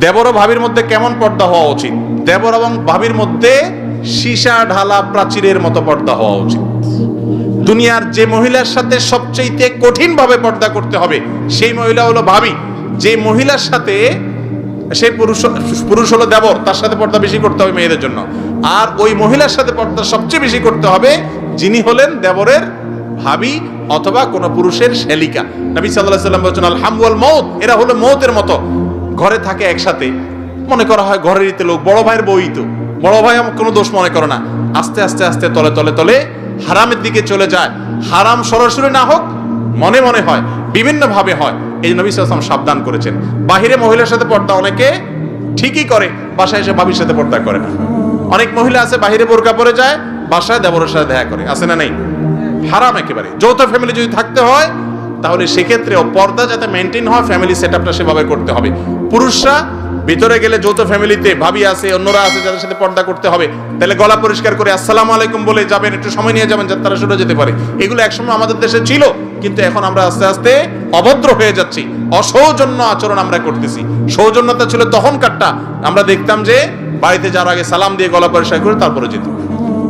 দেবর ও ভাবির মধ্যে কেমন পর্দা হওয়া উচিত? দেবর এবং ভাবির মধ্যে সীসা ঢালা প্রাচীরের মতো পর্দা হওয়া উচিত। দুনিয়ার যে মহিলার সাথে সবচেয়ে কঠিন ভাবে পর্দা করতে হবে সেই মহিলা হলো ভাবি। যে মহিলার সাথে সেই পুরুষ হলো দেবর, তার সাথে পর্দা বেশি করতে হবে মেয়েদের জন্য। আর ওই মহিলার সাথে পর্দা সবচেয়ে বেশি করতে হবে যিনি হলেন দেবরের ভাবি অথবা কোন পুরুষের শ্যালিকা। নবী সাল্লাল্লাহু আলাইহি ওয়াসাল্লাম বলেছেন আল হামওয়াল মউত, এরা হলো মউতের মতো। ঘরে থাকে একসাথে, মনে করা হয় ঘরের ইতে লোক, বড় ভাইয়ের বই তো, বড় ভাই আমার কোনো দোষ মনে করে না। আস্তে আস্তে আস্তে তলে তলে তলে হারামের দিকে চলে যায়। হারাম সরাসরি না হোক, মনে মনে হয়, বিভিন্ন ভাবে হয়। এই নবী সাল্লাল্লাহু আলাইহি ওয়াসাল্লাম সাবধান করেছেন। বাহিরে মহিলার সাথে পর্দা অনেকে ঠিকই করে, বাসায় এসে ভাবির সাথে পর্দা করে না। অনেক মহিলা আছে বাহিরে বোরকা পরে যায়, বাসায় দেবরের সাথে দেখা করে, আছে না নাই? হারাম একেবারে। যৌথ ফ্যামিলি যদি থাকতে হয় তাহলে সেক্ষেত্রেও পর্দা যাতে মেনটেন হয়, ফ্যামিলি সেটআপটা সেভাবে করতে হবে। পুরুষরা ভিতরে গেলে যৌথ ফ্যামিলিতে ভাবি আছে, অন্যরা আছে যাদের সাথে পর্দা করতে হবে, তাহলে গলা পরিষ্কার করে আসসালামু আলাইকুম বলে যাবেন, একটু সময় নিয়ে যাবেন যাতে তারা সরে যেতে পারে। এগুলো একসময় আমাদের দেশে ছিল, কিন্তু এখন আমরা আস্তে আস্তে অভদ্র হয়ে যাচ্ছি, অসৌজন্য আচরণ আমরা করতেছি। সৌজন্যতা ছিল তখনকারটা, আমরা দেখতাম যে বাড়িতে যাওয়ার আগে সালাম দিয়ে গলা পরিষ্কার করে তারপরে যেত।